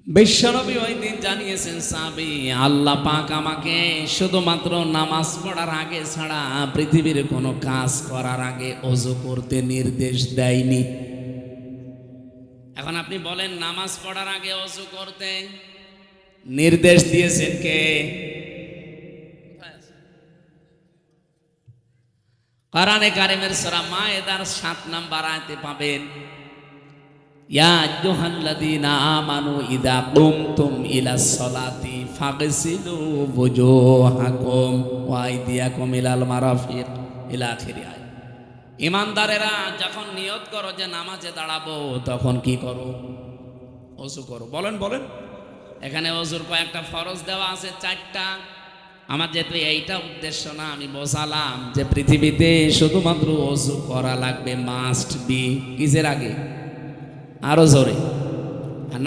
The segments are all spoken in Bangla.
বিশ্বনবী ওই দিন জানিয়েছেন, সাহাবী, আল্লাহ পাক আমাকে শুধুমাত্র নামাজ পড়ার আগে ছাড়া পৃথিবীর কোনো কাজ করার আগে ওযু করতে নির্দেশ দেয়নি। এখন আপনি বলেন, নামাজ পড়ার আগে ওযু করতে নির্দেশ দিয়েছেন কে? কোরআনে কারিমের সূরা মায়েদার ৭ নম্বর আয়াতে পাবেন, ইয়া আইয়ুহাল্লাযীনা আমানু ইযা কুমতুম ইলাস সালাতি ফাগসিলু ওয়ুজুহাকুম ওয়া আইদিয়াকুম ইলাল মারাফিক ইলা আখিরি আয়াত। ঈমানদারেরা, যখন নিয়ত করো যে নামাজে দাঁড়াবো, তখন কি করো? ওযু করো। বলেন বলেন। এখানে ওযুর কয়েকটা ফরজ দেওয়া আছে, 4টা। আমার যেহেতু এইটা উদ্দেশ্য না, আমি বোঝালাম যে পৃথিবীতে শুধুমাত্র ওযু করা লাগবে, মাস্ট বি। কিসের আগে? আরো জোরে।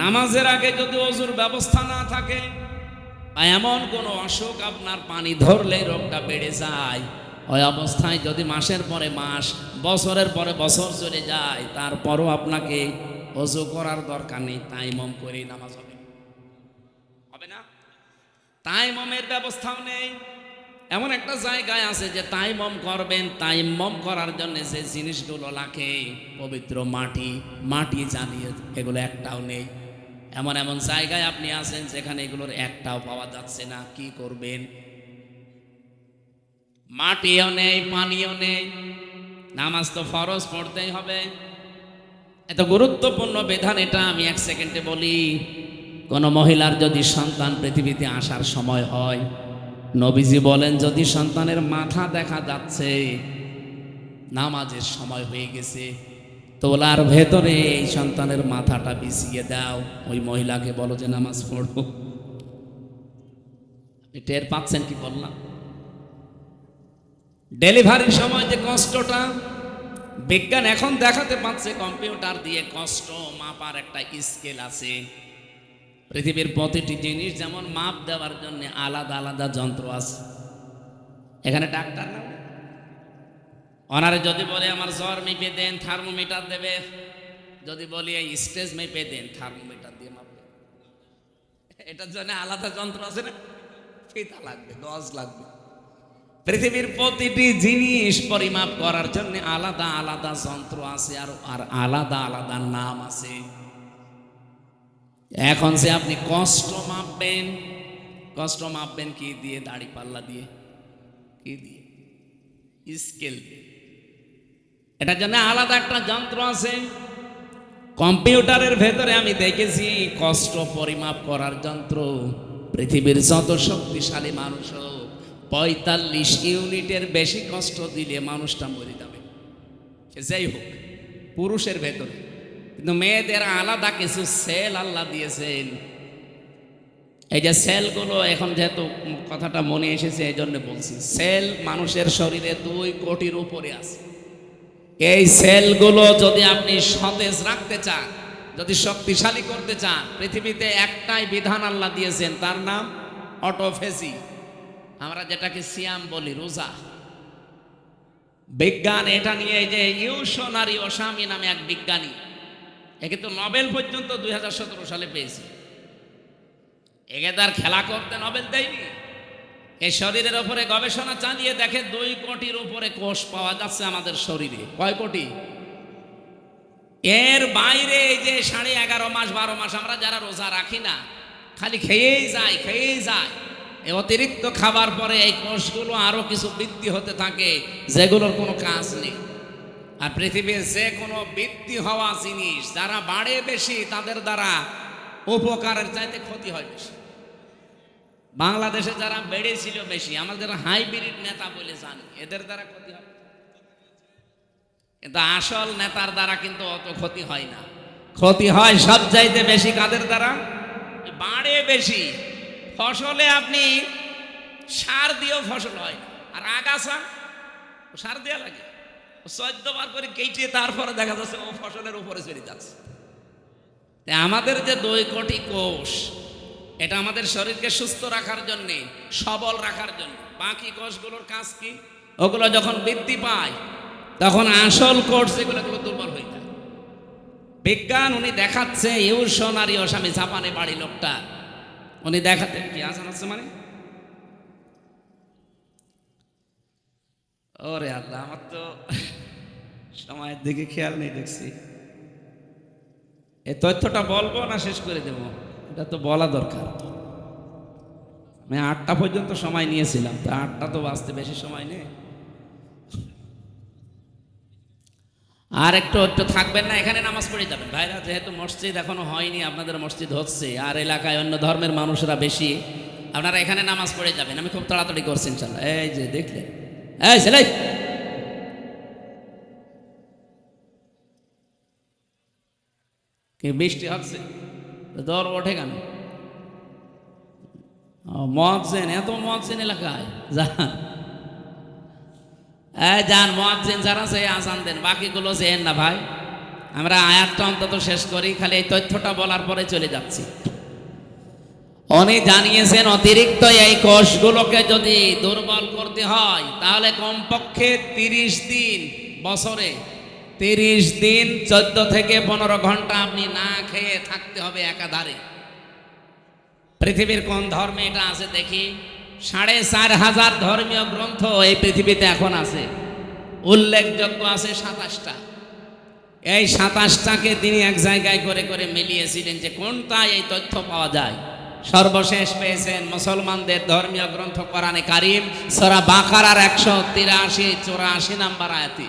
নামাজের আগে যদি ওযুর ব্যবস্থা না থাকে, এমন কোনো অসুখ আপনার পানি ধরলে রোগটা বেড়ে যায়, ওই অবস্থায় যদি মাসের পরে মাস, বছরের পরে বছর চলে যায়, তারপরও আপনাকে ওযু করার দরকার নেই, তাইমম করেই নামাজ হবে। হবে না? তাইমমের ব্যবস্থাও নেই। এমন একটা জায়গায় আছে যে তাইমম করবেন, তাইমম করার জন্য যে জিনিসগুলো লাগে, পবিত্র মাটি জানিয়ে, এগুলো একটাও নেই। এমন এমন জায়গায় আপনি আছেন যেখানে এগুলোর একটাও পাওয়া যাচ্ছে না। কি করবেন? মাটিও নেই, পানিও নেই, নামাজ তো ফরজ পড়তেই হবে। এত গুরুত্বপূর্ণ বিধান এটা। আমি 1 সেকেন্ডে বলি, কোন মহিলার যদি সন্তান পৃথিবীতে আসার সময় হয়, নবীজি বলেন, যদি সন্তানের মাথা দেখা যাচ্ছে, নামাজের সময় হয়ে গেছে, তোলার ভেতরে এই সন্তানের মাথাটা বিছিয়ে দাও, ওই মহিলাকে বলো যে নামাজ পড়ো। আপনি টের পাচ্ছেন কি বললাম? ডেলিভারির সময় যে কষ্টটা, বিজ্ঞান এখন দেখাতে পারছে কম্পিউটার দিয়ে কষ্ট মাপার একটা স্কেল আছে। পৃথিবীর প্রতিটি জিনিস যেমন মাপ দেওয়ার জন্য আলাদা আলাদা যন্ত্র আছে। এখানে ডাক্তার না, ওনারে যদি বলে আমার জ্বর মেপে দেন, থার্মোমিটার দেবে। যদি বলি এই স্টেজ মেপে দেন, থার্মোমিটার দিয়ে মাপবে। এটার জন্য আলাদা যন্ত্র আছে না? ফিতা লাগবে, গজ লাগবে। পৃথিবীর প্রতিটি জিনিস পরিমাপ করার জন্য আলাদা আলাদা যন্ত্র আছে, আর আলাদা আলাদা নাম আছে। এখন যে আপনি কষ্ট মাপবেন কি দিয়ে? দাড়ি পাল্লা দিয়ে। কি দিয়ে? স্কেল দিয়ে। এটার জন্য আলাদা একটা যন্ত্র আছে। কম্পিউটারের ভেতরে আমি দেখেছি কষ্ট পরিমাপ করার যন্ত্র। পৃথিবীর যত শক্তিশালী মানুষ হোক, 45 ইউনিটের বেশি কষ্ট দিলে মানুষটা মরে যাবে, সে যাই হোক, পুরুষের ভেতরে। কিন্তু মেয়েদের আলাদা কিছু সেল আল্লাহ দিয়েছেন। এই যে সেলগুলো, এখন যেহেতু কথাটা মনে এসেছে এই জন্য বলছি, সেল মানুষের শরীরে 2 কোটির উপরে আছে। এই সেলগুলো যদি আপনি সতেজ রাখতে চান, যদি শক্তিশালী করতে চান, পৃথিবীতে একটাই বিধান আল্লাহ দিয়েছেন, তার নাম অটোফেজি। আমরা যেটাকে সিয়াম বলি, রোজা। বিজ্ঞান এটা নিয়ে, এই যে ইউশনারি ওসামি নামে এক বিজ্ঞানী, এ কিন্তু নোবেল পর্যন্ত 2017 সালে পেয়েছে। একে তার খেলা করতে নোবেল দেয়নি। এই শরীরের উপরে গবেষণা চালিয়ে দেখে 2 কোটির উপরে কোষ পাওয়া যাচ্ছে আমাদের শরীরে। কয় কোটি? এর বাইরে এই যে 11.5 মাস 12 মাস আমরা যারা রোজা রাখি না, খালি খেয়েই যায়। এই অতিরিক্ত খাবার পরে এই কোষগুলো আরো কিছু বৃদ্ধি হতে থাকে, যেগুলোর কোনো কাজ নেই। আর পৃথিবীর যে কোনো বৃদ্ধি হওয়া জিনিস যারা বাড়ে বেশি, তাদের দ্বারা উপকারের চাইতে ক্ষতি হয় বেশি। বাংলাদেশে যারা বেড়েছিল বেশি, আমাদের হাইব্রিড নেতা বলে জানি, এদের দ্বারা ক্ষতি হয়। কিন্তু আসল নেতার দ্বারা কিন্তু অত ক্ষতি হয় না। ক্ষতি হয় সব চাইতে বেশি কাদের দ্বারা? বাড়ে বেশি। ফসলে আপনি সার দিয়েও ফসল হয়, আর আগাছা সার দেওয়া লাগে। 14 বার করে কেটে তারপরে দেখা যাচ্ছে ও ফসলের উপরে চলে যাচ্ছে। আমাদের যে 2 কোটি কোষ, এটা আমাদের শরীরকে সুস্থ রাখার জন্য, সবল রাখার জন্য। বাকি কোষগুলোর কাজ কি? ওগুলো যখন বৃদ্ধি পায়, তখন আসল কোষ যেগুলো দুর্বল হয়ে যায়। বিজ্ঞান উনি দেখাচ্ছে ইউশনারিয়স, আমি জাপানে বাড়ি লোকটা, উনি দেখাতে কি আসান আছে মানে, ওরে আল্লাহ আমার তো সময়ের দিকে খেয়াল নেই দেখছি। এই তথ্যটা বলবো না শেষ করে দেব? এটা তো বলা দরকার। আমি 8টা পর্যন্ত সময় নিয়েছিলাম, তো 8টা তো বাঁচতে বেশি সময় নেই। আর একটু একটু থাকবেন না, এখানে নামাজ পড়ে যাবেন ভাইরা, যেহেতু মসজিদ এখনো হয়নি, আপনাদের মসজিদ হচ্ছে, আর এলাকায় অন্য ধর্মের মানুষরা বেশি, আপনারা এখানে নামাজ পড়ে যাবেন। আমি খুব তাড়াতাড়ি করছি ইনশাল্লাহ। এই যে দেখলেন, এই ছেলে কি বৃষ্টি হচ্ছে, দর ওঠে কেন? মুয়াজ্জিন, এত মুয়াজ্জিন এলাকায় যান মুয়াজ্জিন যারা সে আজান দেন, বাকিগুলো যেন না ভাই। আমরা আয়াতটা অন্তত শেষ করি, খালি এই তথ্যটা বলার পরে চলে যাচ্ছি। উনি জানিয়েছেন অতিরিক্ত এই কোষগুলোকে যদি দুর্বল করতে হয় তাহলে কমপক্ষে 30 দিন, বছরে 30 দিন 14 থেকে 15 ঘন্টা আপনি না খেয়ে থাকতে হবে একাধারে। পৃথিবীর কোন ধর্মে এটা আছে দেখি? 4500 ধর্মীয় গ্রন্থ এই পৃথিবীতে এখন আছে, উল্লেখযোগ্য আছে 27টা। এই 27টাকে তিনি এক জায়গায় করে করে মিলিয়েছিলেন যে কোনটায় এই তথ্য পাওয়া যায়। সর্বশেষ পেয়েছেন মুসলমানদের ধর্মীয় গ্রন্থ কোরআনে কারিম সূরা বাকারার 183-84 নাম্বার আয়াতে।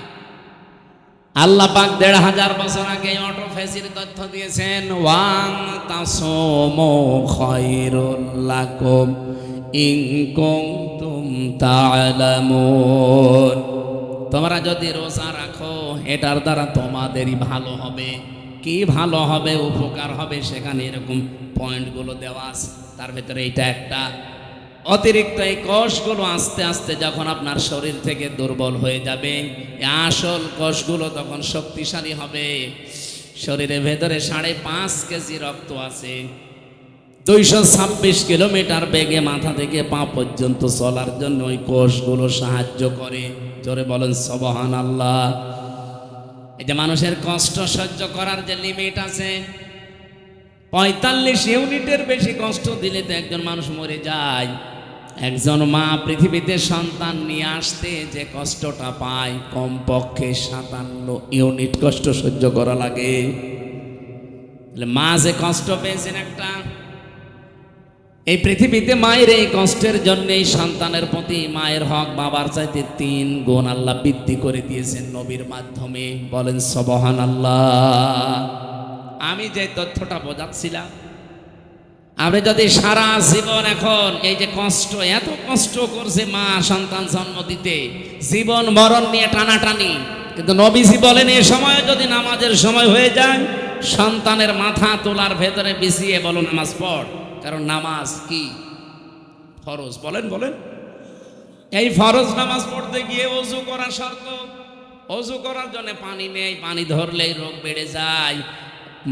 আল্লাহ পাক 1500 বছর আগে অটোফেসির তথ্য দিয়েছেন, ওয়ান তাসুমু খায়রুল লাকুম ইন কুনতুম তা'লামুন। তোমরা যদি রোজা রাখো এটার দ্বারা তোমাদেরই ভালো হবে। কি ভালো হবে, উপকার হবে, সেখানে এরকম পয়েন্টগুলো দেওয়া আছে। তার ভেতরে এইটা একটা। অতিরিক্ত এই কোষগুলো আস্তে আস্তে যখন আপনার শরীর থেকে দুর্বল হয়ে যাবে, আসল কোষগুলো তখন শক্তিশালী হবে। শরীরের ভেতরে 5.5 কেজি রক্ত আছে, 226 কিলোমিটার বেগে মাথা থেকে পা পর্যন্ত চলার জন্য ওই কোষগুলো সাহায্য করে। জোরে বলেন সুবহানাল্লাহ। এই যে মানুষের কষ্ট সহ্য করার যে লিমিট আছে, 45 ইউনিটের বেশি কষ্ট দিলে তো একজন মানুষ মরে যায়। একজন মা পৃথিবীতে সন্তান নিয়ে আসতে যে কষ্টটা পায়, কমপক্ষে 57 ইউনিট কষ্ট সহ্য করা লাগে। মা যে কষ্ট পেয়েছেন একটা, এই পৃথিবীতে মায়ের এই কষ্টের জন্যই সন্তানের প্রতি মায়ের হক বাবার চাইতে 3 গুণ আল্লাহ বৃদ্ধি করে দিয়েছেন নবীর মাধ্যমে। বলেন সুবহানাল্লাহ। আমি যে তথ্যটা বোঝাচ্ছিলাম, আপনি যদি সারা জীবন এখন এই যে কষ্ট, এত কষ্ট করছে মা সন্তান জন্ম দিতে, জীবন মরণ নিয়ে টানাটানি, কিন্তু নবীজি বলেন এ সময় যদি নামাজের সময় হয়ে যায়, সন্তানের মাথা তোলার ভেতরে বিছিয়ে বলো নামাজ পড়। কারণ নামাজ কি? ফরজ। বলেন বলেন। এই ফরজ নামাজ পড়তে গিয়ে ওযু করা শর্ত। ওযু করার জন্য পানি নেই, পানি ধরলেই রোগ বেড়ে যায়।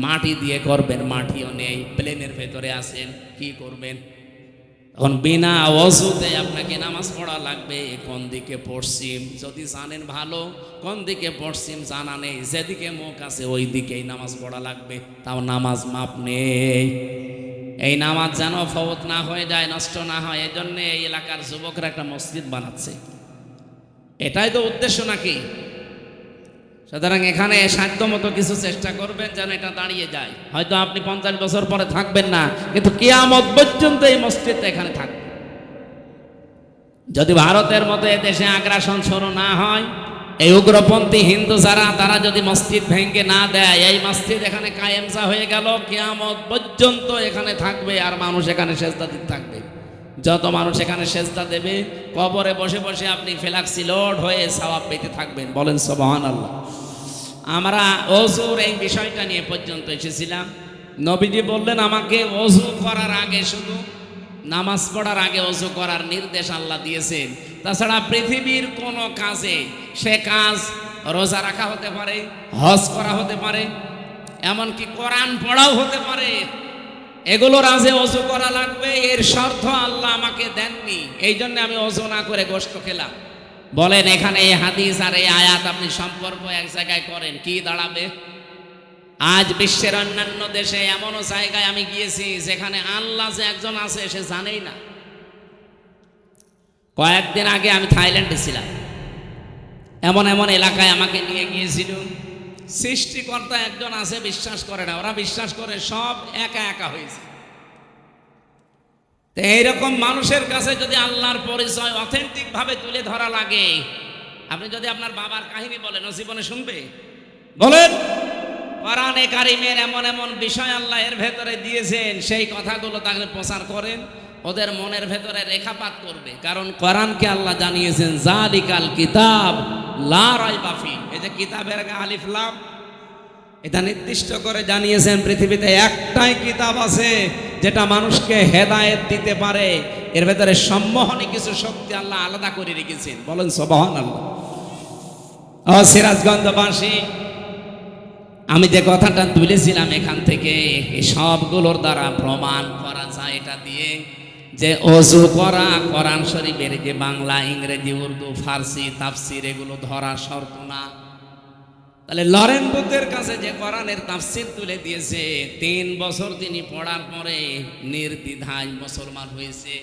মাটি দিয়ে করবেন, মাটিও নেই, প্লেনের ভেতরে আছেন, কি করবেন? এখন বিনা ওযুতে আপনাকে নামাজ পড়া লাগবে। কোন দিকে পশ্চিম যদি জানেন ভালো, কোন দিকে পশ্চিম জানা নেই, যেদিকে মুখ আছে ওই দিকেই নামাজ পড়া লাগবে। তাও নামাজ মাপ নেই। এই নামাজ যেন ফওত না হয়ে যায়, নষ্ট না হয়, এজন্য এই এলাকার যুবকরা একটা মসজিদ বানাচ্ছে। এটাই তো উদ্দেশ্য নাকি? সুতরাং এখানে সাধ্যমতো কিছু চেষ্টা করবেন যেন এটা দাঁড়িয়ে যায়। হয়তো আপনি 50 বছর পরে থাকবেন না, কিন্তু কিয়ামত পর্যন্ত এই মসজিদটা এখানে থাকবে। যদি ভারতের মতো এদেশে আগ্রাসন শুরু না হয়, এই উগ্রপন্থী হিন্দু যারা, তারা যদি মসজিদ ভেঙে না দেয়, এই মসজিদ এখানে কায়েমসা হয়ে গেল, কিয়ামত পর্যন্ত এখানে থাকবে। আর মানুষ এখানে সেজদা দিতে থাকবে। যত মানুষ এখানে সেজদা দেবে, কবরে বসে বসে আপনি ফেলাক্সি লোড হয়ে সওয়াব পেতে থাকবেন। বলেন সুবহানাল্লাহ। আমরা ওযুর এই বিষয়টা নিয়ে পর্যন্ত এসেছিলাম। নবীজি বললেন আমাকে ওযু করার আগে, শুধু নামাজ পড়ার আগে ওযু করার নির্দেশ আল্লাহ দিয়েছেন। তাছাড়া পৃথিবীর কোনো কাজে, সে কাজ রোজা রাখা হতে পারে, হজ করা হতে পারে, এমনকি কোরআন পড়াও হতে পারে, এগুলোর আগে ওযু করা লাগবে। এর শর্ত আল্লাহ আমাকে দেননি, এই জন্য আমি ওযু না করে গোশত খেলাম। বলেন এখানে এই হাদিস আর এই আয়াত আপনি সম্পর্ক এক জায়গায় করেন, কি দাঁড়াবে? আজ বিশ্বের অন্যান্য দেশে এমনও জায়গায় আমি গিয়েছি যেখানে আল্লাহ যে একজন আছে সে জানেই না। কয়েকদিন আগে আমি থাইল্যান্ডে ছিলাম, এমন এমন এলাকায় আমাকে নিয়ে গিয়েছিল। সৃষ্টিকর্তা একজন আছে বিশ্বাস করে না, ওরা বিশ্বাস করে সব একা একা হয়েছে। তো এইরকম মানুষের কাছে যদি আল্লাহর পরিচয় অথেন্টিক ভাবে তুলে ধরা লাগে, আপনি যদি আপনার বাবার কাহিনী বলেন, ও জীবনে শুনবে? বলেন। কোরআনে কারিমের এমন এমন বিষয় আল্লাহ এর ভেতরে দিয়েছেন, সেই কথাগুলো তাকে প্রচার করেন, ওদের মনের ভেতরে রেখাপাত করবে। কারণ কোরআনকে আল্লাহ জানিয়েছেন জালিকাল কিতাব লা রাইবা ফি। এই যে কিতাবের আগে আলিফ লাম, এটা নির্দিষ্ট করে জানিয়েছেন পৃথিবীতে একটাই কিতাব আছে যেটা মানুষকে হেদায়েত দিতে পারে। এর ভেতরে সম্মোহনী কিছু শক্তি আল্লাহ আলাদা করে রেখেছেন। বলেন সুবহানাল্লাহ। ও সিরাজগঞ্জবাসী, আমি যে কথাটা তুলেছিলাম এখান থেকে, এই সবগুলোর দ্বারা প্রমাণ করা যায় এটা দিয়ে যে ওযু করা, কোরআন শরীফের যে বাংলা, ইংরেজি, উর্দু, ফার্সি তাফসির এগুলো ধরা শর্ত না। তাহলে লরেন বুদ্ধের কাছে যে কোরআনের তাফসির তুলে দিয়েছে, 3 বছর তিনি পড়ার পরে নির্দ্বিধায় মুসলমান হয়েছে।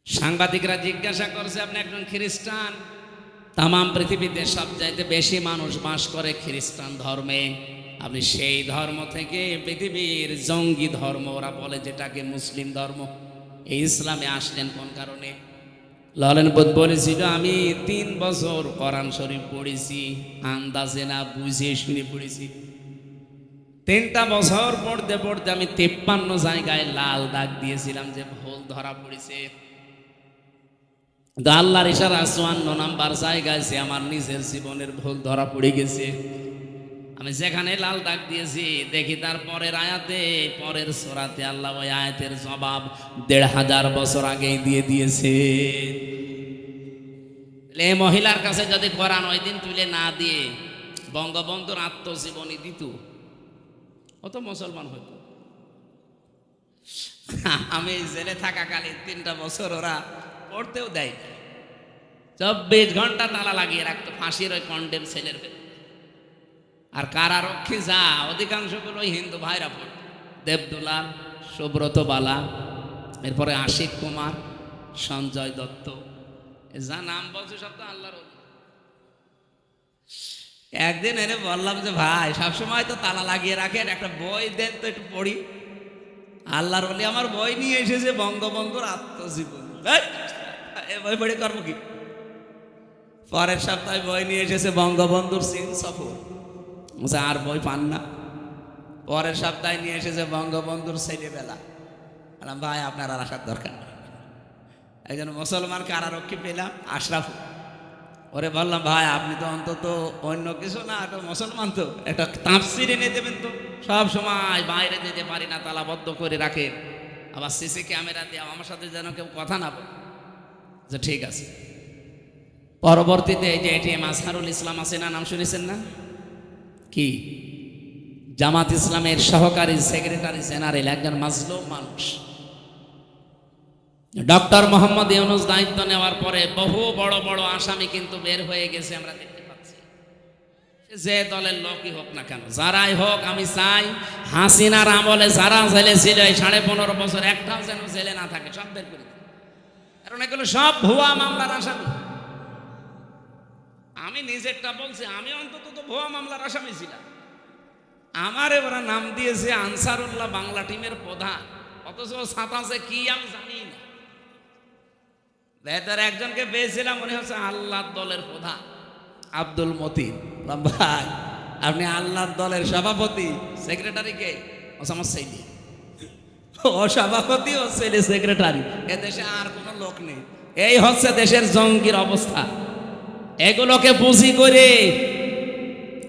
সাংবাদিকরা জিজ্ঞাসা করছে, আপনি একজন খ্রিস্টান, তামাম পৃথিবীতে সবচাইতে বেশি মানুষ বাস করে খ্রিস্টান ধর্মে, আপনি সেই ধর্ম থেকে পৃথিবীর জঙ্গি ধর্ম ওরা বলে যেটাকে মুসলিম ধর্ম, এই ইসলামে আসলেন কোন কারণে? লরেন বুদ্ধ বলেছিল, আমি 3 বছর কোরআন শরীফ পড়েছি, আন্দাজে না বুঝে শুনে পড়েছি। 3টা বছর পড়তে পড়তে আমি 53 জায়গায় লাল দাগ দিয়েছিলাম যে ভুল ধরা পড়েছে। আল্লাহর ইশারা 54 নাম্বার জায়গায় সে আমার নিজের জীবনের ভুল ধরা পড়ে গেছে। আমি যেখানে লাল দাগ দিয়েছি দেখি তার পরের আয়াতে, পরের সূরাতে আল্লাহ ওই আয়াতের জবাব 1500 বছর আগেই দিয়ে দিয়েছে। এই মহিলার কাছে যদি কোরআন ওই দিন তুলে না দিয়ে বঙ্গবন্ধুর আত্মজীবনী দিত, ও তো মুসলমান হইত। আমি জেলে থাকাকালীন 3টা বছর ওরা পড়তেও দেয়, 24 ঘন্টা তালা লাগিয়ে রাখতো ফাঁসির ওই কন্ডেম ছেলের ভেতর। আর কারারক্ষী যা অধিকাংশগুলো হিন্দু ভাইরা পড়ত, দেবদুলাল, সুব্রত বালা, এরপরে আশিক কুমার, সঞ্জয় দত্ত, যা নাম বলছে সব তো আল্লাহর। একদিন এনে বললাম যে ভাই সবসময় তো তালা লাগিয়ে রাখেন, একটা বই দেন তো একটু পড়ি। আল্লাহর বলি আমার বই নিয়ে এসেছে বঙ্গবন্ধুর আত্মজীবনী, বই পড়ে করবো কি? পরের সপ্তাহে বই নিয়ে এসেছে বঙ্গবন্ধুর চীন সফর, আর বই পান না। পরের সপ্তাহে নিয়ে এসেছে বঙ্গবন্ধুর ছেলেবেলা। ভাই আপনার আর আসার দরকার নেই। একজন মুসলমান কারারক্ষী পেলাম, আশরাফ, ওরে বললাম ভাই আপনি তো অন্তত অন্য কিছু না, একটা মুসলমান, তো একটা তাফসির এনে দেবেন তো। সব সময় বাইরে যেতে পারি না, তালাবদ্ধ করে রাখে, আবার সিসি ক্যামেরা দিয়ে আমার সাথে যেন কেউ কথা না বলে। যে ঠিক আছে। পরবর্তীতে এই যে এটিএম আজহারুল ইসলাম আছে না, নাম শুনেছেন না? কি জামাত ইসলামের সহকারী সেক্রেটারি জেনারেল, একজন মাজলুম মানুষ। ডক্টর মোহাম্মদ ইউনূস দায়িত্ব নেওয়ার পরে বহু বড় বড় আসামি কিন্তু বের হয়ে গেছে, আমরা দেখতে পাচ্ছি। যে দলের লোকই হোক না কেন, যারাই হোক, আমি চাই হাসিনার আমলে যারা জেলে ছিল এই 15.5 বছর একটাও যেন জেলে না থাকে, সব বের করে দিন। কারণ এগুলো সব ভুয়া মামলার আসামি। আমি নিজেরটা বলছি, আমি অন্তত তো ভুয়া মামলার আসামি ছিলাম। আমারে ওরা নাম দিয়েছে আনসারুল্লাহ বাংলা টিমের প্রধান, অথচ ছাতাছে কি আমি জানি না। ভেতরে একজনকে পেয়েছিলাম, মনে হচ্ছে আল্লাহর দলের প্রধান আব্দুল মতিন। ভাই আপনি আল্লাহর দলের সভাপতি, সেক্রেটারি কে? আমার ছেলে। ও সভাপতি, ও ছেলে সেক্রেটারি। এ দেশে আর কোনো লোক নেই। এই হচ্ছে দেশের জঙ্গির অবস্থা। এগুলোকে পুঁজি করে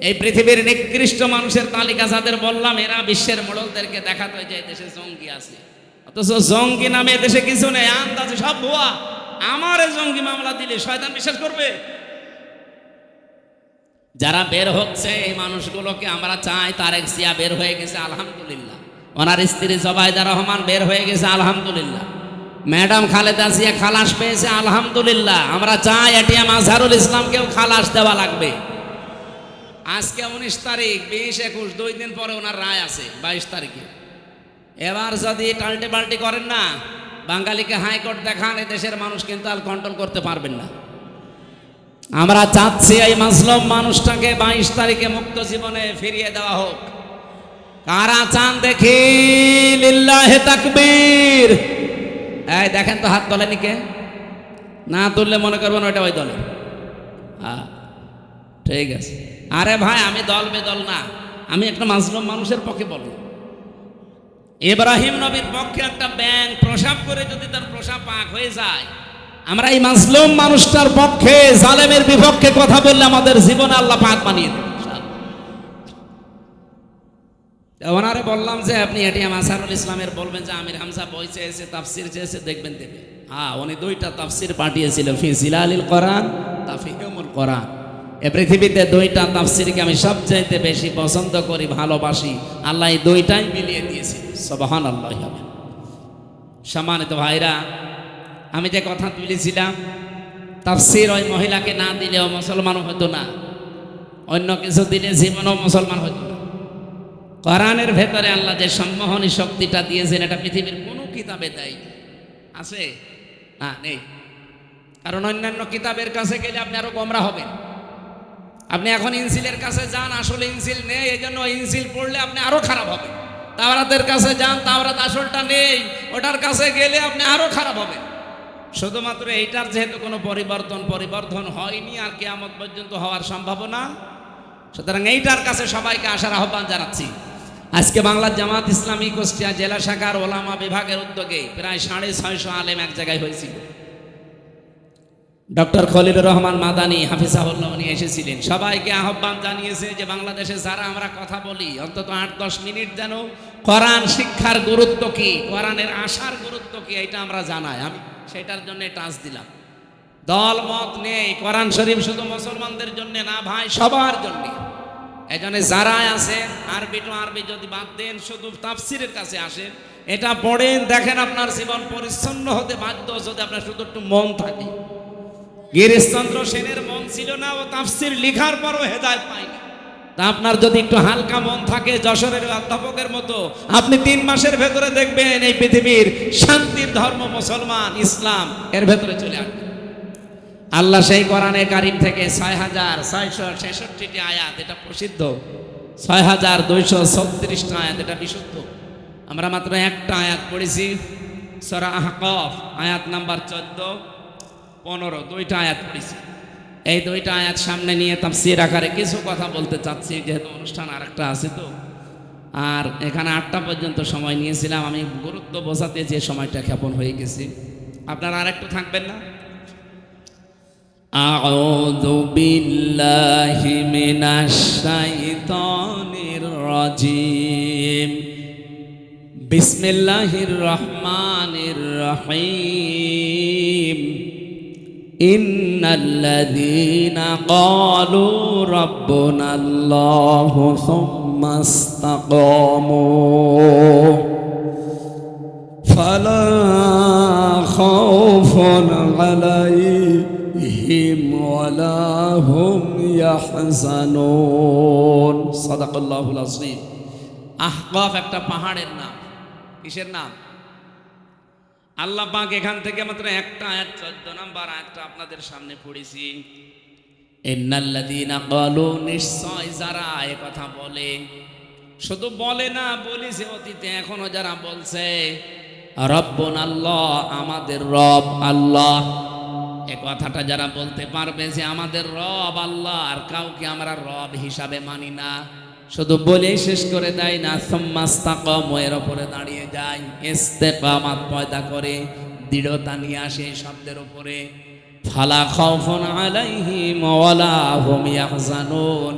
এই পৃথিবীর নিকৃষ্ট মানুষের তালিকা যাদের বললাম, এরা বিশ্বের মোড়লদেরকে দেখাতো যে দেশে জঙ্গি আছে, অথচ জঙ্গি নামে দেশে কিছু নেই, আন্দাজে সব ভুয়া। আমার জঙ্গি মামলা দিলে শয়তান বিশ্বাস করবে? যারা বের হচ্ছে এই মানুষগুলোকে আমরা চাই। তারেক জিয়া বের হয়ে গেছে, আলহামদুলিল্লাহ। ওনার স্ত্রী জবাইদা রহমান বের হয়ে গেছে, আলহামদুলিল্লাহ। ম্যাডাম খালেদা জিয়া খালাস পেয়েছে, আলহামদুলিল্লাহ। আমরা চাই এটিএম আজহারুল ইসলামকেও খালাস দেওয়া লাগবে। আজকে 19 তারিখ, 20, 21, 2 দিন পরে ওনার রায় আছে 22 তারিখে। এবার যদি পাল্টে পাল্টি করেন না, বাঙালিকে হাইকোর্ট দেখান, এই দেশের মানুষ কিন্তু আর কন্ট্রোল করতে পারবেন না। আমরা চাচ্ছি এই মাজলুম মানুষটাকে 22 তারিখে মুক্ত জীবনে ফিরিয়ে দেওয়া হোক। কারা চান দেখি? লিল্লাহে তাকবীর। এই দেখেন তো, হাত তোলেনি কে? না তুললে মনে করবেন ওইটা ওই দলের। ঠিক আছে। আরে ভাই, আমি দল বেদল না, আমি একটা মাজলুম মানুষের পক্ষে বলবো। ইব্রাহিম নবীর পক্ষে একটা ব্যাঙ প্রসাব করে যদি তার প্রসাব পাক হয়ে যায়, আমরা এই মাজলুম মানুষটার পক্ষে, জালেমের বিপক্ষে কথা বললে আমাদের জীবনে আল্লাহ পাক বানিয়ে দেবে। ওনারে বললাম যে আপনি এটিএম আসারুল ইসলামের বলবেন যে আমির হামজা বই চেয়েছে, তাফসির চেয়েছে, দেখবেন দেবে। উনি 2টা তাফসির পাঠিয়েছিল, ফি জিলালিল কোরআন, তাফহিমুল কোরআন। এ পৃথিবীতে 2টা তাফসিরকে আমি সবচাইতে বেশি পছন্দ করি, ভালোবাসি। আল্লাহ এই 2টাই মিলিয়ে দিয়েছে। সুবহানাল্লাহ। সম্মানিত ভাইরা, আমি যে কথা তুলেছিলাম, তাফসির ওই মহিলাকে না দিলেও মুসলমান হতো না, অন্য কিছু দিলে জীবনও মুসলমান হতো না। কোরআনের ভেতরে আল্লাহ যে সম্মোহনী শক্তিটা দিয়েছেন, এটা পৃথিবীর কোনো কিতাবে দেয় আছে না? নেই। কারণ অন্যান্য কিতাবের কাছে গেলে আপনি আরো গোমরা হবেন। আপনি এখন ইনজিলের কাছে যান, আসলে ইনজিল নেই, এই জন্য ইনজিল পড়লে আপনি আরো খারাপ হবেন। তাওরাতের কাছে যান, তাওরাত আসলটা নেই, ওটার কাছে গেলে আপনি আরো খারাপ হবেন। শুধুমাত্র এইটার যেহেতু কোনো পরিবর্তন হয়নি আর কিয়ামত পর্যন্ত হওয়ার সম্ভাবনা, সুতরাং এইটার কাছে সবাইকে আসার আহ্বান জানাচ্ছি। আজকে বাংলার জামাত ইসলামী কুষ্টিয়া জেলা শাখার ওলামা বিভাগের উদ্যোগে প্রায় 650 আলেম এক জায়গায় হয়েছিল। ডক্টর খলিলুর রহমান মাদানী হাফিজাহুল্লাহ উনি এসেছিলেন। সবাইকে আহ্বান জানিয়েছে যে বাংলাদেশে যারা আমরা কথা বলি, অন্তত 8-10 মিনিট যেন কোরআন শিক্ষার গুরুত্ব কি, কোরআনের আশার গুরুত্ব কি, এটা আমরা জানাই। আমি সেটার জন্য টাচ দিলাম। দল মত নেই, কোরআন শরীফ শুধু মুসলমানদের জন্য না ভাই, সবার জন্য। এই জন্য যারা আছেন, আরবি টু আরবি যদি বাদ দেন, শুধু তাফসিরের কাছে আসেন, এটা পড়েন, দেখেন আপনার জীবন পরিচ্ছন্ন হতে বাধ্য যদি আপনার শুধু একটু মন থাকে। গিরিশচন্দ্র সেনের মন ছিল না, ও তাফসির লেখার পরও হেদায়েত পায়নি। তা আপনার যদি একটু হালকা মন থাকে, যশোরের অধ্যাপকের মতো, আপনি 3 মাসের ভেতরে দেখবেন এই পৃথিবীর শান্তির ধর্ম মুসলমান, ইসলাম এর ভেতরে চলে আসবে। আল্লাহ সেই কোরআনে কারিম থেকে 6666টি আয়াত, এটা প্রসিদ্ধ, 6236টা আয়াত, এটা বিশুদ্ধ। আমরা মাত্র একটা আয়াত পড়েছি, সূরা আহকাফ আয়াত নাম্বার 14, 15, 2টা আয়াত পড়েছি। এই 2টা আয়াত সামনে নিয়ে তাফসীর আকারে কিছু কথা বলতে চাচ্ছি, যেহেতু অনুষ্ঠান আরেকটা আছে তো। আর এখানে 8টা পর্যন্ত সময় নিয়েছিলাম, আমি গুরুত্ব বোঝাতে যে সময়টা ক্ষেপণ হয়ে গেছি। আপনারা আরেকটু থাকবেন না? আউযু বিল্লাহি মিনাশ শাইতানির রাজিম। বিসমিল্লাহির রহমানির রহিম। ইন্নাল্লাযীনা ক্বালু রাব্বুনাল্লাহু সুম্মা ইসতাকামু ফালা খাউফুন আলাইহিম ওয়ালা হুম ইয়াহজানুন। সাদাকাল্লাহুল আযীম। আহকাফ একটা পাহাড়ের নাম। কিসের নাম? আল্লাহ পাক এখান থেকে মাত্র একটা আয়াত, 14 নম্বর আয়াতটা আপনাদের সামনে পড়েছি। ইন্নাল্লাযীনা ক্বালু, নিশ্চয় যারা এই কথা বলে, শুধু বলে না, বলেছে অতীতে, এখনো যারা বলছে, রব্বুনাল্লাহ, আমাদের রব আল্লাহ, এই কথাটা যারা বলতে পারবে যে আমাদের রব আল্লাহ, আর কাউকে আমরা রব হিসাবে মানি না, শুধু বলেই শেষ করে দেয় না, সুম্মা ইসতাকামু, এর উপরে দাঁড়িয়ে যায়, ইস্তেকামাত পয়দা করে, দৃঢ়তা নিয়ে আসে এই শব্দের উপরে। ফালা খাউফুন আলাইহিম ওয়ালা হুম ইয়াহজানুন।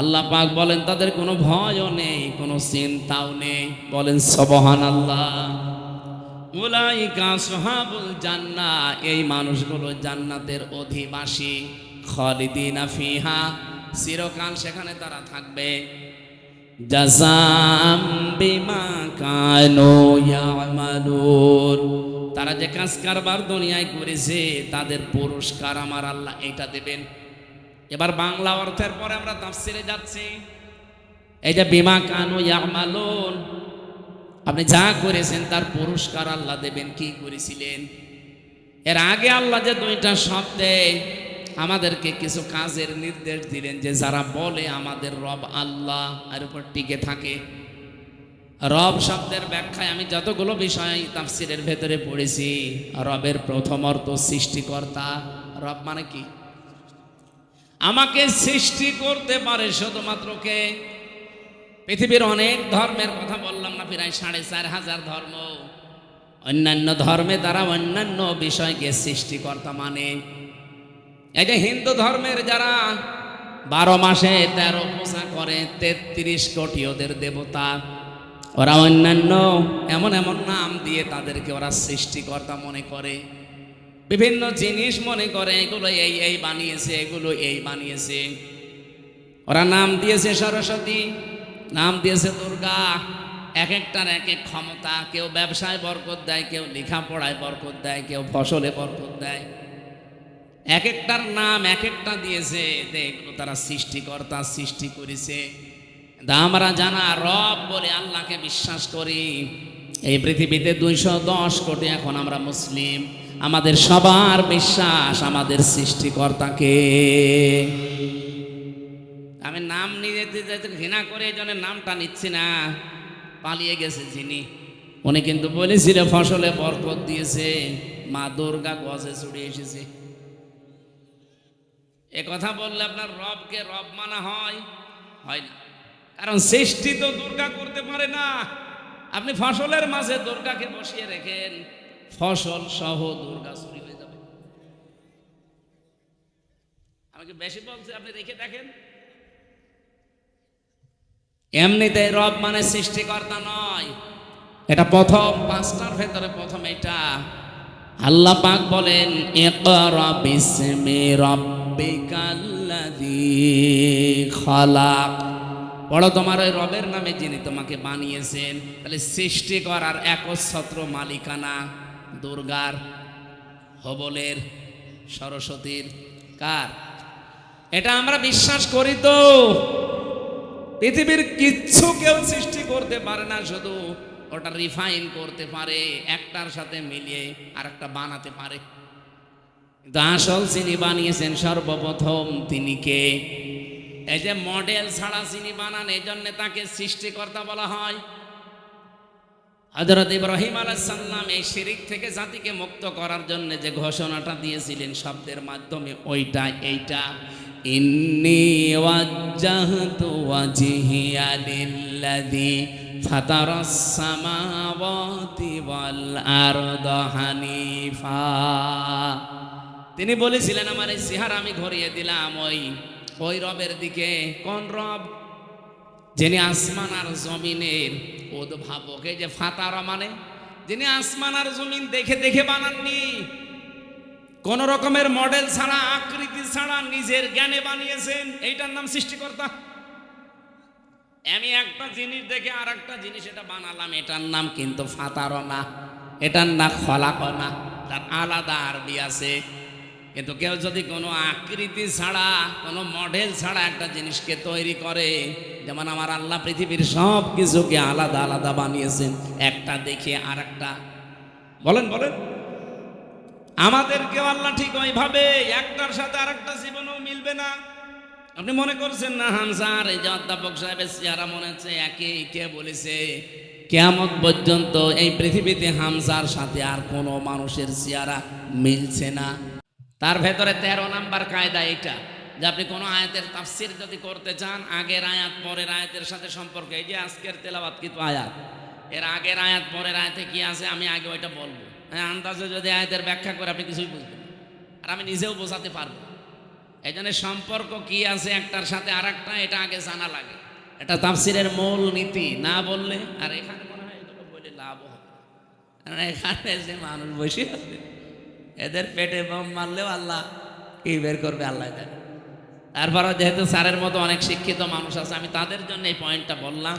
আল্লাহ পাক বলেন তাদের কোনো ভয়ও নেই, কোনো চিন্তাও নেই। বলেন সুবহানাল্লাহ। উলাইকা আসহাবুল জান্নাহ, এই মানুষগুলো জান্নাতের অধিবাসী। খালিদিনা ফিহা, চিরকাল সেখানে তারা থাকবে। জাযাম বিমা কানু ইয়ামালুন, তারা যে কাজ কারবার দুনিয়ায় করেছে তাদের পুরস্কার আমার আল্লাহ এটা দেবেন। এবার বাংলা অর্থের পরে আমরা তাফসিরে যাচ্ছি। এই যে বিমা কানু ইয়ামালুন, আপনি যা করেছেন তার পুরস্কার আল্লাহ দেবেন। কি করেছিলেন? এর আগে আল্লাহ যে দুইটা শব্দে আমাদেরকে কিছু কাজের নির্দেশ দিলেন, যে যারা বলে আমাদের রব আল্লাহ আর উপর টিকে থাকে। রব শব্দের ব্যাখ্যায় আমি যতগুলো বিষয় তাফসিরের ভেতরে পড়েছি, রবের প্রথম অর্থ সৃষ্টিকর্তা। রব মানে কি? আমাকে সৃষ্টি করতে পারে শুধুমাত্র কে? পৃথিবীর অনেক ধর্মের কথা বললাম না, প্রায় 4,500 ধর্ম। অন্যান্য ধর্মে তারা অন্যান্য বিষয়কে সৃষ্টিকর্তা মানে। এই যে হিন্দু ধর্মের যারা 12 মাসে 13 পূজা করে, 33 কোটি ওদের দেবতা, ওরা অন্যান্য এমন এমন নাম দিয়ে তাদেরকে ওরা সৃষ্টিকর্তা মনে করে। বিভিন্ন জিনিস মনে করে এগুলো এই এই বানিয়েছে, এগুলো এই বানিয়েছে। ওরা নাম দিয়েছে সরস্বতী, নাম দিয়েছে দুর্গা। এক একটার এক এক ক্ষমতা। কেউ ব্যবসায় বরকত দেয়, কেউ লেখাপড়ায় বরকত দেয়, কেউ ফসলে বরকত দেয়। এক একটার নাম এক একটা দিয়েছে। এগুলো তারা সৃষ্টিকর্তা, সৃষ্টি করেছে। আমরা জানা রব বলে আল্লাহকে বিশ্বাস করি। এই পৃথিবীতে 210 কোটি এখন আমরা মুসলিম। আমাদের সবার বিশ্বাস আমাদের সৃষ্টিকর্তাকে। আমি নাম নিয়ে যেতে ঘৃণা করে এই জন্য নামটা নিচ্ছি না। পালিয়ে গেছে যিনি, উনি কিন্তু বলেছিল ফসলে বরকত দিয়েছে, মা দুর্গা গজে চড়ে এসেছে। এ কথা বললে আপনার রবকে রব মানা হয়? হয় না। কারণ সৃষ্টি তো দুর্গা করতে পারে না। আপনি ফসলের মাঝে দুর্গাকে বসিয়ে রেখেন, ফসল সহ দুর্গা চুরি হয়ে যাবে। আমাকে বেশি বলছে, আপনি রেখে দেখেন। এমনিতে রব মানে সৃষ্টিকর্তা নয়। এটা প্রথম 5টার ভেতরে প্রথম এটা। আল্লাহ পাক বলেন, ইকরা বিসমি রাব্বিকাল্লাযী খালাক। পড়ো তোমার ওই রবের নামে যিনি তোমাকে বানিয়েছেন। তাহলে সৃষ্টি করার একচ্ছত্র মালিকানা দুর্গার, হবলের, সরস্বতীর, কার? এটা আমরা বিশ্বাস করি। তো পৃথিবীর কিচ্ছু কেউ সৃষ্টি করতে পারে না, শুধু ওটা রিফাইন করতে পারে, একটার সাথে মিলিয়ে আর একটা বানাতে পারে। কিন্তু আসল যিনি বানিয়েছেন সর্বপ্রথম তিনি কে? এই যে মডেল ছাড়া যিনি বানান, এই জন্য তাকে সৃষ্টিকর্তা বলা হয়। হযরত ইব্রাহিম আলাইহিস সালাম এই শিরিক থেকে জাতিকে মুক্ত করার জন্য যে ঘোষণাটা দিয়েছিলেন শব্দের মাধ্যমে, ওইটা এইটা, ইন্নী ওয়াজ্জাহতু ওয়াজহিয়া লিল্লাযী ফাতারাস সামাওয়াতি ওয়াল আরদা হানিফা। তিনি বলেছিলেন আমার এই চেহারা আমি ঘুরিয়ে দিলাম ওই রবের দিকে। কোন রব? যিনি আসমান আর জমিনের উদ্ভাবক। এই যে ফাতারা মানে যিনি আসমান আর জমিন দেখে দেখে বানাননি, কোন রকমের মডেল ছাড়া, আকৃতি ছাড়া নিজের জ্ঞানে বানিয়েছেন। এইটার নাম সৃষ্টিকর্তা। আমি একটা জিনিস দেখে আর একটা জিনিস এটা বানালাম, এটার নাম কিন্তু ফাতারা না, এটার নাম খলাক না। তার আলাদা আরবি আছে। কিন্তু কেউ যদি কোনো আকৃতি ছাড়া, কোনো মডেল ছাড়া একটা জিনিসকে তৈরি করে, যেমন আমার আল্লাহ পৃথিবীর সব কিছুকে আলাদা আলাদা বানিয়েছেন, একটা দেখে আর একটা। বলেন বলেন, আমাদেরকেও আল্লাহ ঠিক ওইভাবে একটার সাথে আর একটা জীবনেও মিলবে না। আপনি মনে করছেন না হামজার এই যে অধ্যাপক সাহেবের চেহারা মনে হচ্ছে একই? কে বলেছে? কিয়ামত পর্যন্ত এই পৃথিবীতে হামজার সাথে আর কোনো মানুষের চেহারা মিলছে না। তার ভেতরে 13 নাম্বার কায়দা এটা, যে আপনি কোনো আয়াতের তাফসির যদি করতে চান, আগের আয়াত পরের আয়াতের সাথে সম্পর্ক। এই যে আজকের তেলাওয়াত কিন্তু আয়াত, এর আগের আয়াত পরের আয়াতে কি আছে আমি আগে ওইটা বলবো। হ্যাঁ, আন্দাজে যদি আয়াতের ব্যাখ্যা করে আপনি কিছুই বুঝবেন না, আর আমি নিজেও বোঝাতে পারবো। এই জন্য সম্পর্ক কি আছে একটার সাথে আর একটা, এটা আগে জানা লাগে। এটা তাফসিরের মূল নীতি। না বললে, আর এখানে মনে হয় এগুলো বলে লাভ হবে, কারণ এখানে যে মানুষ বসে আছে এদের পেটে বোম মারলেও আল্লাহ কি বের করবে আল্লাহ জানে। তারপরও যেহেতু স্যারের মতো অনেক শিক্ষিত মানুষ আছে, আমি তাদের জন্য এই পয়েন্টটা বললাম।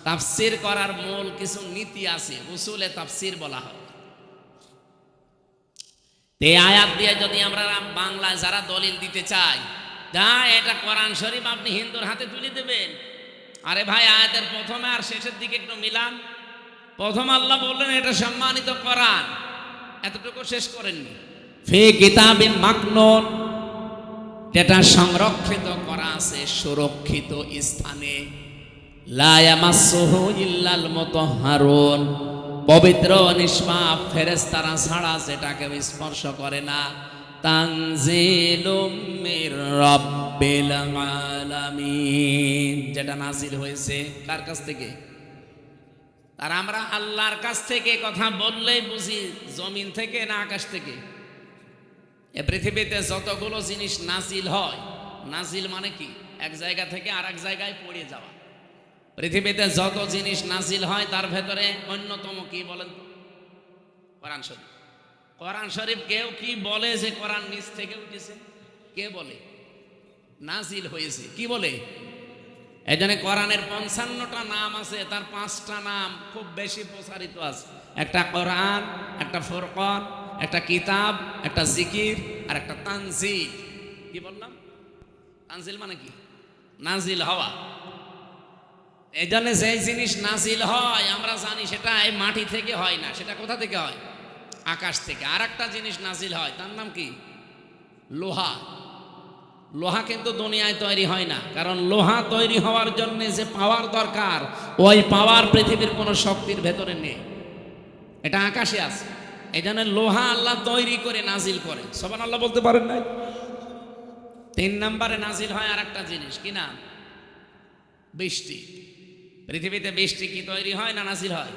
তাফসির করার মূল কিছু নীতি আছে, উসুলে তাফসির বলা হয়। এই আয়াত দিয়ে যদি আমরা বাংলায় যারা দলিল দিতে চাই, যা এটা কোরআন শরীফ আপনি হিন্দুর হাতে তুলে দেবেন? আরে ভাই, আয়াতের প্রথমে আর শেষের দিকে একটু মিলান। প্রথম আল্লাহ বললেন এটা সম্মানিত কোরআন, এতটুকু শেষ করেননি। ফি কিতাবিন মাকনুন, এটা সংরক্ষিত করা আছে সুরক্ষিত স্থানে। লা ইয়ামাসসুহু ইল্লাল মুতাহহারুন, পবিত্র নিষ্পাপ ফেরেশতারা ছাড়া যেটাকে স্পর্শ করে না। তানজিলুম মির রাব্বিল আলামিন, যেটা নাজিল হয়েছে কার কাছ থেকে? আর আমরা আল্লাহর কাছ থেকে কথা বললেই বুঝি জমিন থেকে না আকাশ থেকে? এ পৃথিবীতে যতগুলো জিনিস নাজিল হয়, নাজিল মানে কি? এক জায়গা থেকে আর এক জায়গায় পড়ে যাওয়া। পৃথিবীতে যত জিনিস নাজিল হয় তার ভেতরে অন্যতম কি বলেন? কোরআন শরীফ। কোরআন শরীফ কেউ কি বলে যে কোরআন নিচ থেকে উঠেছে? কে বলে? নাজিল হয়েছে। কি বলে? এই জন্য কোরআনের 55টা নাম আছে, তার 5টা নাম খুব বেশি প্রচারিত আছে। একটা কোরআন, একটা ফুরকান, একটা কিতাব, একটা জিকির, আর একটা তানজিল। কি বললাম? তানজিল মানে কি? নাজিল হওয়া। এই জন্য যেই জিনিস নাজিল হয় আমরা জানি সেটা এই মাটি থেকে হয় না, সেটা কোথা থেকে হয়? আকাশ থেকে। আর একটা জিনিস নাজিল হয়, তার নাম কি? লোহা। লোহা কিন্তু দুনিয়ায় তৈরি হয় না, কারণ লোহা তৈরি হওয়ার জন্য যে পাওয়ার দরকার, ওই পাওয়ার পৃথিবীর কোনো শক্তির ভেতরে নেই, এটা আকাশে আছে। এই জন্য লোহা আল্লাহ তৈরি করে নাজিল করে। সুবহানাল্লাহ বলতে পারেন নাই? 3 নম্বরে নাজিল হয় আর একটা জিনিস, কি নাম? বৃষ্টি। পৃথিবীতে বৃষ্টি কি তৈরি হয় না নাজিল হয়?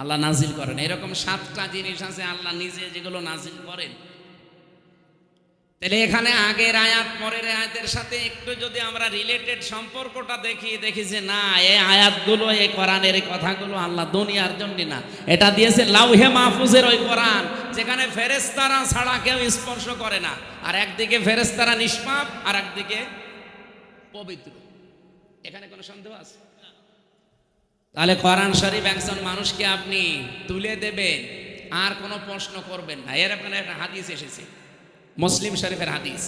আল্লাহ নাজিল করেন। এরকম 7টা জিনিস আছে আল্লাহ নিজে যেগুলো নাজিল করেন। তাহলে এখানে আগের আয়াত পরের আয়াতের সাথে একটু যদি আমরা রিলেটেড সম্পর্কটা দেখি যে না, এই আয়াতগুলো, এই কোরআনের এই কথাগুলো আল্লাহ দুনিয়ার জন্য না, এটা দিয়েছে লাউহে মাহফুজের ওই কোরআন, যেখানে ফেরেশতারা ছাড়া কেউ স্পর্শ করে না। আর একদিকে ফেরেশতারা নিষ্পাপ, আর একদিকে পবিত্র। এখানে কোনো সন্দেহ আছে? তাহলে কোরআন শরীফ একজন মানুষকে আপনি তুলে দেবেন, আর কোনো প্রশ্ন করবেন না। এরকম একটা হাদিস এসেছে, মুসলিম শরীফের হাদিস,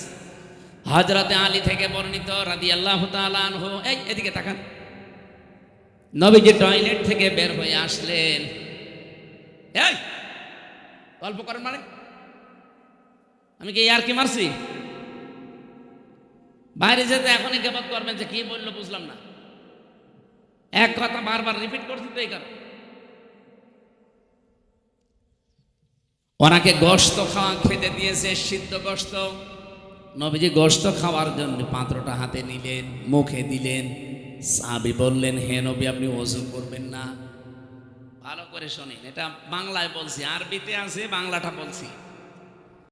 হযরতে আলী থেকে বর্ণিত রাদিয়াল্লাহু তাআলা আনহু। এই এদিকে তাকান। নবীজি টয়লেট থেকে বের হয়ে আসলেন। এই গল্প করেন মানে? আমি কি আর কি মারছি? বাইরে যেতে এখনই গিবত করবেন যে কি বললো বুঝলাম না, এক কথা বারবার রিপিট করছি তো এই কারণ। ওনাকে গোশত খাওয়া খেতে দিয়েছে, সিদ্ধ গোশত। নবীজি গোশত খাওয়ার জন্য পাত্রটা হাতে নিলেন, মুখে দিলেন। সাহাবী বললেন, হে নবী, আপনি ওযু করবেন না? ভালো করে শোনেন, এটা বাংলায় বলছি, আরবিতে আছে, বাংলাটা বলছি।